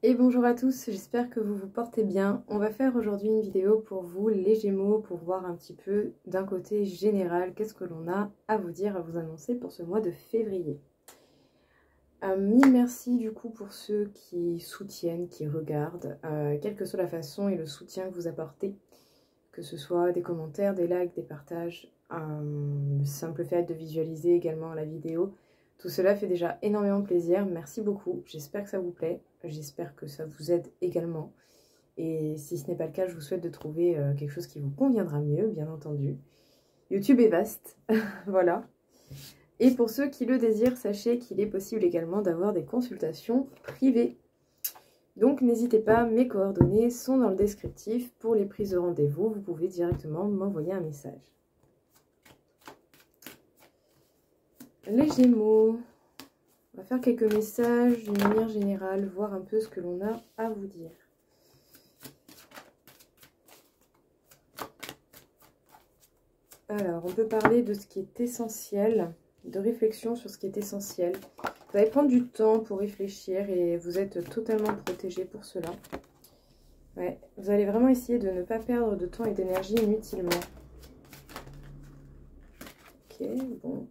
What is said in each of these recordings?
Et bonjour à tous, j'espère que vous vous portez bien. On va faire aujourd'hui une vidéo pour vous, les Gémeaux, pour voir un petit peu d'un côté général, qu'est-ce que l'on a à vous dire, à vous annoncer pour ce mois de février. Mille merci du coup pour ceux qui soutiennent, qui regardent, quelle que soit la façon et le soutien que vous apportez, que ce soit des commentaires, des likes, des partages, le simple fait de visualiser également la vidéo. Tout cela fait déjà énormément plaisir, merci beaucoup, j'espère que ça vous plaît, j'espère que ça vous aide également. Et si ce n'est pas le cas, je vous souhaite de trouver quelque chose qui vous conviendra mieux, bien entendu. YouTube est vaste, voilà. Et pour ceux qui le désirent, sachez qu'il est possible également d'avoir des consultations privées. Donc n'hésitez pas, mes coordonnées sont dans le descriptif. Pour les prises de rendez-vous, vous pouvez directement m'envoyer un message. Les Gémeaux, on va faire quelques messages d'une manière générale, voir un peu ce que l'on a à vous dire. Alors, on peut parler de ce qui est essentiel, de réflexion sur ce qui est essentiel. Vous allez prendre du temps pour réfléchir et vous êtes totalement protégé pour cela. Ouais, vous allez vraiment essayer de ne pas perdre de temps et d'énergie inutilement. Ok, bon.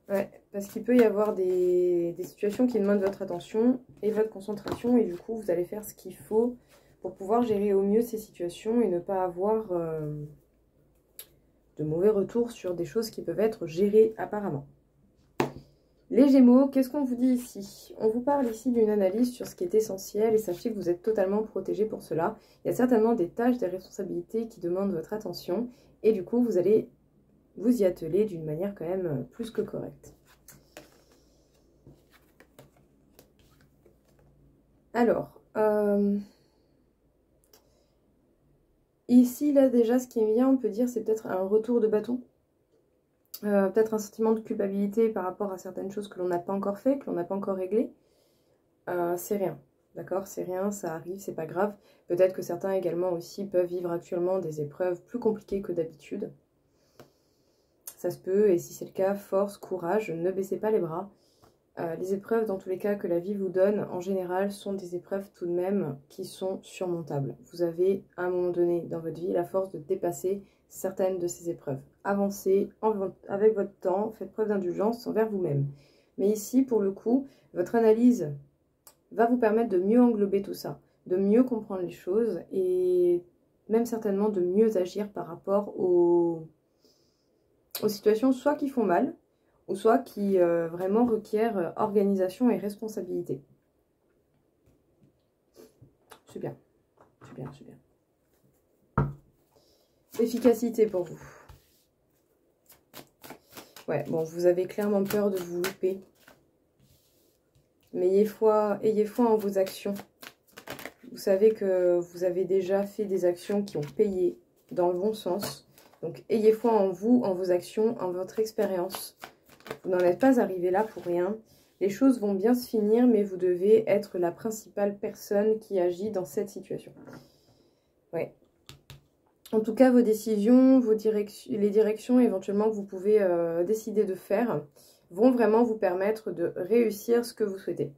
Ouais, parce qu'il peut y avoir des situations qui demandent votre attention et votre concentration. Et du coup, vous allez faire ce qu'il faut pour pouvoir gérer au mieux ces situations et ne pas avoir de mauvais retours sur des choses qui peuvent être gérées apparemment. Les Gémeaux, qu'est-ce qu'on vous dit ici? On vous parle ici d'une analyse sur ce qui est essentiel et sachez que vous êtes totalement protégé pour cela. Il y a certainement des tâches, des responsabilités qui demandent votre attention et du coup, vous allez vous y atteler d'une manière quand même plus que correcte. Alors, ici, là, déjà, ce qui me vient, on peut dire, c'est peut-être un retour de bâton. Peut-être un sentiment de culpabilité par rapport à certaines choses que l'on n'a pas encore fait, que l'on n'a pas encore réglées. C'est rien, d'accord? C'est rien, ça arrive, c'est pas grave. Peut-être que certains également aussi peuvent vivre actuellement des épreuves plus compliquées que d'habitude. Ça se peut, et si c'est le cas, force, courage, ne baissez pas les bras. Les épreuves, dans tous les cas, que la vie vous donne, en général, sont des épreuves tout de même qui sont surmontables. Vous avez, à un moment donné dans votre vie, la force de dépasser certaines de ces épreuves. Avancez avec votre temps, faites preuve d'indulgence envers vous-même. Mais ici, pour le coup, votre analyse va vous permettre de mieux englober tout ça, de mieux comprendre les choses et même certainement de mieux agir par rapport aux situations soit qui font mal, ou soit qui vraiment requièrent organisation et responsabilité. C'est bien, c'est bien, c'est bien. Efficacité pour vous. Ouais, bon, vous avez clairement peur de vous louper. Mais ayez foi en vos actions. Vous savez que vous avez déjà fait des actions qui ont payé dans le bon sens. Donc, ayez foi en vous, en vos actions, en votre expérience. Vous n'en êtes pas arrivé là pour rien. Les choses vont bien se finir, mais vous devez être la principale personne qui agit dans cette situation. Ouais. En tout cas, vos décisions, les directions éventuellement que vous pouvez décider de faire vont vraiment vous permettre de réussir ce que vous souhaitez.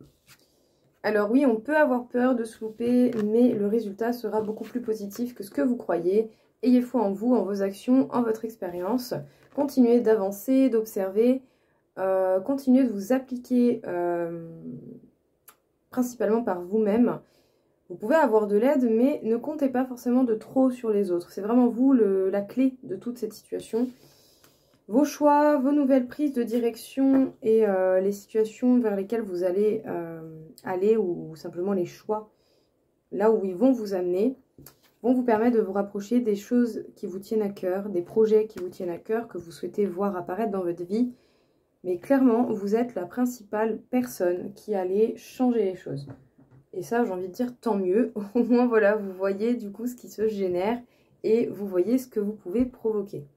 Alors oui, on peut avoir peur de se louper, mais le résultat sera beaucoup plus positif que ce que vous croyez. Ayez foi en vous, en vos actions, en votre expérience. Continuez d'avancer, d'observer. Continuez de vous appliquer principalement par vous-même. Vous pouvez avoir de l'aide, mais ne comptez pas forcément de trop sur les autres. C'est vraiment vous la clé de toute cette situation. Vos choix, vos nouvelles prises de direction et les situations vers lesquelles vous allez aller ou simplement les choix, là où ils vont vous amener, vont vous permettre de vous rapprocher des choses qui vous tiennent à cœur, des projets qui vous tiennent à cœur, que vous souhaitez voir apparaître dans votre vie. Mais clairement, vous êtes la principale personne qui allait changer les choses. Et ça, j'ai envie de dire, tant mieux. Au moins, voilà, vous voyez du coup ce qui se génère et vous voyez ce que vous pouvez provoquer.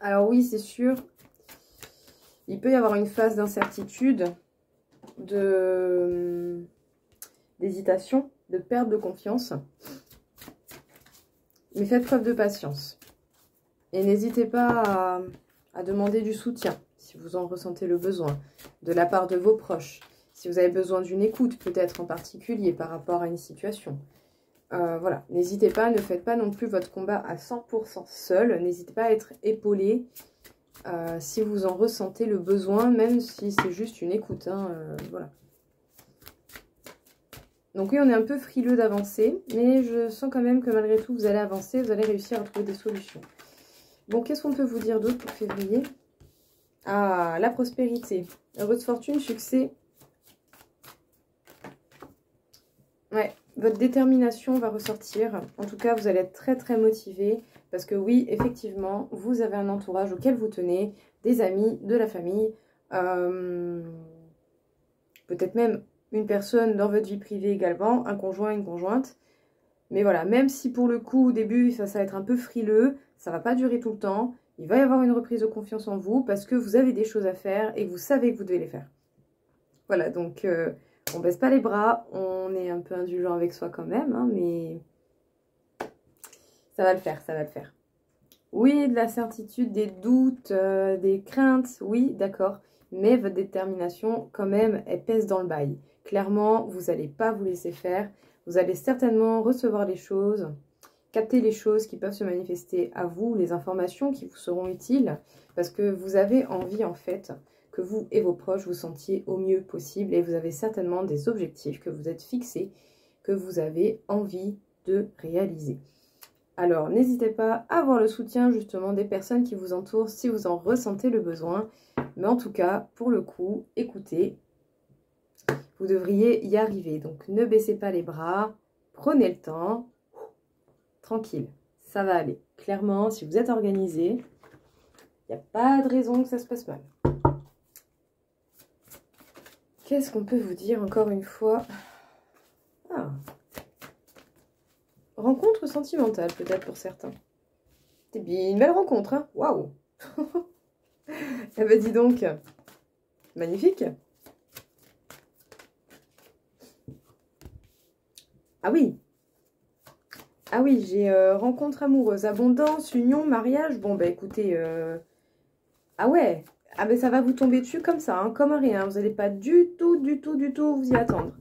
Alors oui, c'est sûr, il peut y avoir une phase d'incertitude, d'hésitation, de perte de confiance. Mais faites preuve de patience. Et n'hésitez pas à demander du soutien, si vous en ressentez le besoin, de la part de vos proches. Si vous avez besoin d'une écoute, peut-être en particulier, par rapport à une situation. Voilà, n'hésitez pas, ne faites pas non plus votre combat à 100% seul. N'hésitez pas à être épaulé si vous en ressentez le besoin, même si c'est juste une écoute. Voilà. Donc oui, on est un peu frileux d'avancer, mais je sens quand même que malgré tout, vous allez avancer, vous allez réussir à trouver des solutions. Bon, qu'est-ce qu'on peut vous dire d'autre pour février? Ah, la prospérité, heureuse fortune, succès. Ouais, votre détermination va ressortir. En tout cas, vous allez être très très motivé. Parce que oui, effectivement, vous avez un entourage auquel vous tenez, des amis, de la famille. Peut-être même une personne dans votre vie privée également, un conjoint, une conjointe. Mais voilà, même si pour le coup, au début, ça va être un peu frileux, ça va pas durer tout le temps. Il va y avoir une reprise de confiance en vous parce que vous avez des choses à faire et que vous savez que vous devez les faire. Voilà, donc on baisse pas les bras, on est un peu indulgent avec soi quand même, hein, mais ça va le faire, ça va le faire. Oui, de la certitude, des doutes, des craintes, oui, d'accord. Mais votre détermination, quand même, elle pèse dans le bail. Clairement, vous n'allez pas vous laisser faire. Vous allez certainement recevoir les choses, capter les choses qui peuvent se manifester à vous, les informations qui vous seront utiles, parce que vous avez envie, en fait, que vous et vos proches vous sentiez au mieux possible, et vous avez certainement des objectifs que vous êtes fixés, que vous avez envie de réaliser. Alors, n'hésitez pas à avoir le soutien justement des personnes qui vous entourent si vous en ressentez le besoin. Mais en tout cas, pour le coup, écoutez, vous devriez y arriver. Donc, ne baissez pas les bras, prenez le temps, tranquille, ça va aller. Clairement, si vous êtes organisé, il n'y a pas de raison que ça se passe mal. Qu'est-ce qu'on peut vous dire encore une fois? Ah, rencontre sentimentale peut-être pour certains. C'est bien une belle rencontre, hein? Waouh! Eh ben dis donc, magnifique! Ah oui! Ah oui, j'ai rencontre amoureuse, abondance, union, mariage. Bon, bah écoutez, ah ouais! Ah ben ça va vous tomber dessus comme ça, hein, comme rien. Vous n'allez pas du tout vous y attendre.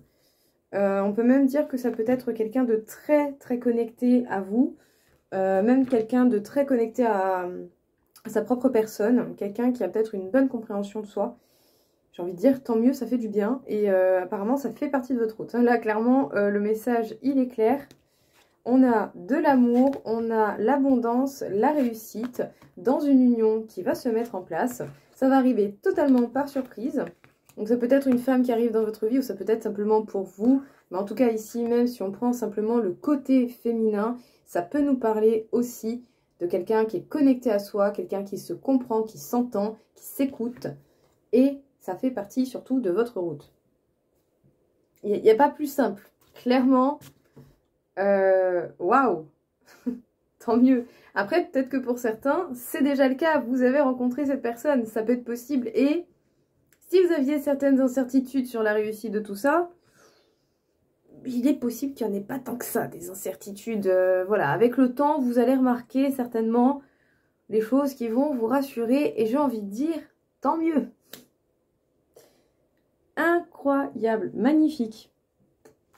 On peut même dire que ça peut être quelqu'un de très très connecté à vous. Même quelqu'un de très connecté à sa propre personne. Quelqu'un qui a peut-être une bonne compréhension de soi. J'ai envie de dire, tant mieux, ça fait du bien. Et apparemment, ça fait partie de votre route. Là, clairement, le message, il est clair. On a de l'amour, on a l'abondance, la réussite dans une union qui va se mettre en place. Ça va arriver totalement par surprise. Donc ça peut être une femme qui arrive dans votre vie ou ça peut être simplement pour vous. Mais en tout cas ici, même si on prend simplement le côté féminin, ça peut nous parler aussi de quelqu'un qui est connecté à soi, quelqu'un qui se comprend, qui s'entend, qui s'écoute. Et ça fait partie surtout de votre route. Il n'y a pas plus simple. Clairement, waouh, tant mieux. Après, peut-être que pour certains, c'est déjà le cas. Vous avez rencontré cette personne, ça peut être possible. Et si vous aviez certaines incertitudes sur la réussite de tout ça, il est possible qu'il n'y en ait pas tant que ça, des incertitudes. Voilà, avec le temps, vous allez remarquer certainement les choses qui vont vous rassurer. Et j'ai envie de dire, tant mieux. Incroyable, magnifique.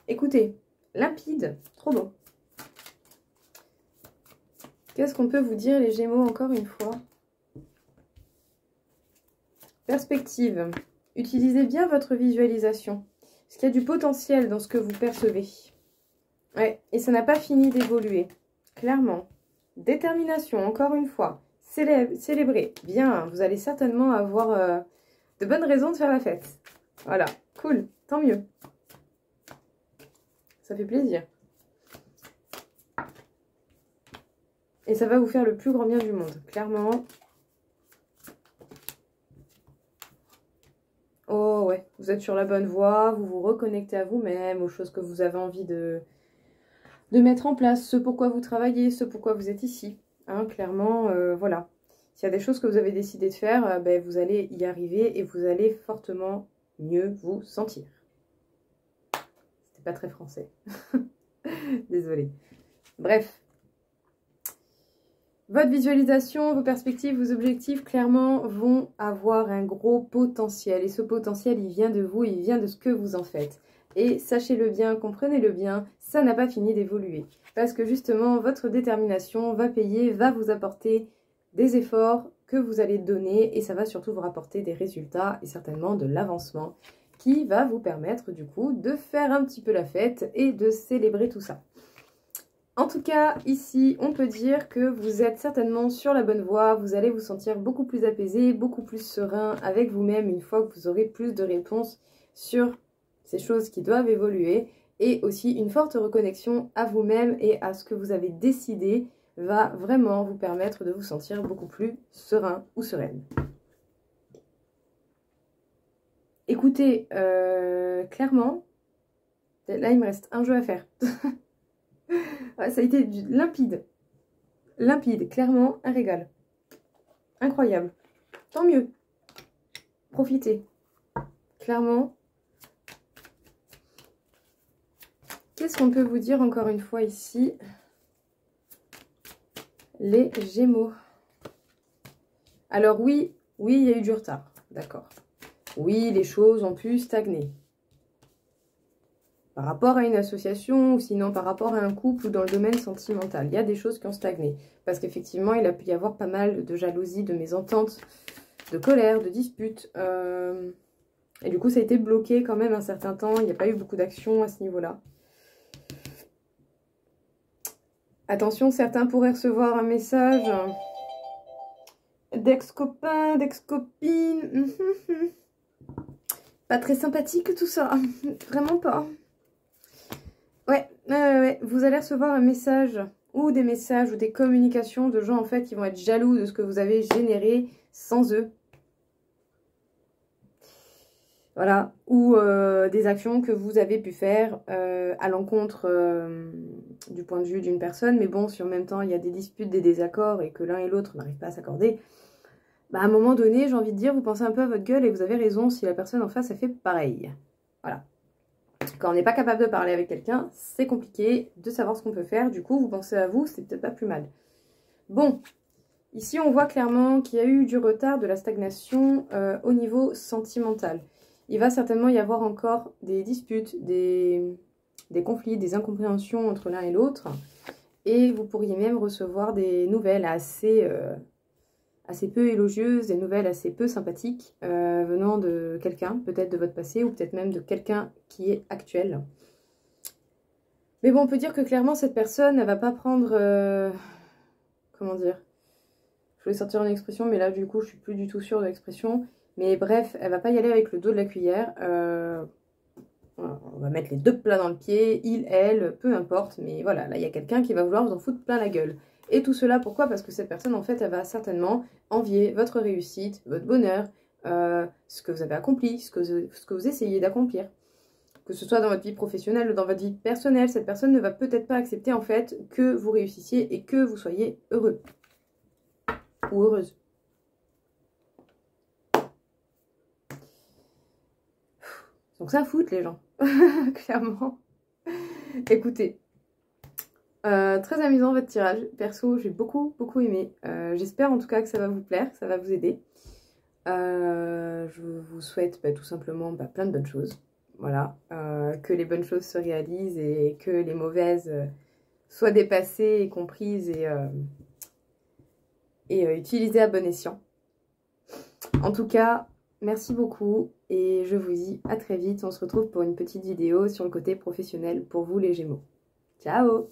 Écoutez, limpide, trop beau. Qu'est-ce qu'on peut vous dire, les Gémeaux, encore une fois? Perspective. Utilisez bien votre visualisation. Parce qu'il y a du potentiel dans ce que vous percevez. Ouais, et ça n'a pas fini d'évoluer. Clairement. Détermination, encore une fois. Célébrez. Bien, vous allez certainement avoir de bonnes raisons de faire la fête. Voilà, cool, tant mieux. Ça fait plaisir. Et ça va vous faire le plus grand bien du monde, clairement. Oh ouais, vous êtes sur la bonne voie, vous vous reconnectez à vous-même, aux choses que vous avez envie de mettre en place, ce pourquoi vous travaillez, ce pourquoi vous êtes ici. Hein, clairement, voilà. S'il y a des choses que vous avez décidé de faire, ben, vous allez y arriver et vous allez fortement mieux vous sentir. C'était pas très français. Désolée. Bref. Votre visualisation, vos perspectives, vos objectifs, clairement, vont avoir un gros potentiel. Et ce potentiel, il vient de vous, il vient de ce que vous en faites. Et sachez-le bien, comprenez-le bien, ça n'a pas fini d'évoluer. Parce que justement, votre détermination va payer, va vous apporter des efforts que vous allez donner. Et ça va surtout vous rapporter des résultats et certainement de l'avancement qui va vous permettre du coup de faire un petit peu la fête et de célébrer tout ça. En tout cas, ici, on peut dire que vous êtes certainement sur la bonne voie. Vous allez vous sentir beaucoup plus apaisé, beaucoup plus serein avec vous-même une fois que vous aurez plus de réponses sur ces choses qui doivent évoluer. Et aussi, une forte reconnexion à vous-même et à ce que vous avez décidé va vraiment vous permettre de vous sentir beaucoup plus serein ou sereine. Écoutez, clairement, là, il me reste un jeu à faire. Ouais, ça a été limpide. Limpide, clairement, un régal. Incroyable. Tant mieux. Profitez. Clairement. Qu'est-ce qu'on peut vous dire encore une fois ici? Les Gémeaux. Alors oui, il y a eu du retard. D'accord. Oui, les choses ont pu stagner. Par rapport à une association ou sinon par rapport à un couple ou dans le domaine sentimental. Il y a des choses qui ont stagné. Parce qu'effectivement, il a pu y avoir pas mal de jalousie, de mésentente, de colère, de disputes. Et du coup, ça a été bloqué quand même un certain temps. Il n'y a pas eu beaucoup d'action à ce niveau-là. Attention, certains pourraient recevoir un message d'ex-copain, d'ex-copine. Pas très sympathique tout ça. Vraiment pas. Ouais, vous allez recevoir un message ou des messages ou des communications de gens en fait qui vont être jaloux de ce que vous avez généré sans eux. Voilà, ou des actions que vous avez pu faire à l'encontre du point de vue d'une personne. Mais bon, si en même temps il y a des disputes, des désaccords et que l'un et l'autre n'arrivent pas à s'accorder, bah, à un moment donné, j'ai envie de dire, vous pensez un peu à votre gueule et vous avez raison si la personne en face a fait pareil. Voilà. Quand on n'est pas capable de parler avec quelqu'un, c'est compliqué de savoir ce qu'on peut faire. Du coup, vous pensez à vous, c'est peut-être pas plus mal. Bon, ici on voit clairement qu'il y a eu du retard, de la stagnation au niveau sentimental. Il va certainement y avoir encore des disputes, des conflits, des incompréhensions entre l'un et l'autre. Et vous pourriez même recevoir des nouvelles assez peu élogieuses, des nouvelles assez peu sympathiques venant de quelqu'un, peut-être de votre passé ou peut-être même de quelqu'un qui est actuel. Mais bon, on peut dire que clairement cette personne, elle va pas prendre... comment dire? Je voulais sortir une expression, mais là du coup je suis plus du tout sûre de l'expression. Mais bref, elle va pas y aller avec le dos de la cuillère. On va mettre les deux plats dans le pied, il, elle, peu importe. Mais voilà, là il y a quelqu'un qui va vouloir vous en foutre plein la gueule. Et tout cela, pourquoi? Parce que cette personne, en fait, elle va certainement envier votre réussite, votre bonheur, ce que vous avez accompli, ce que vous essayez d'accomplir. Que ce soit dans votre vie professionnelle ou dans votre vie personnelle, cette personne ne va peut-être pas accepter, en fait, que vous réussissiez et que vous soyez heureux. Ou heureuse. Donc ça fout les gens, clairement. Écoutez. Très amusant votre tirage, perso j'ai beaucoup aimé, j'espère en tout cas que ça va vous plaire, que ça va vous aider. Je vous souhaite tout simplement plein de bonnes choses, voilà, que les bonnes choses se réalisent et que les mauvaises soient dépassées et comprises et utilisées à bon escient. En tout cas, merci beaucoup et je vous dis à très vite, on se retrouve pour une petite vidéo sur le côté professionnel pour vous les Gémeaux. Ciao!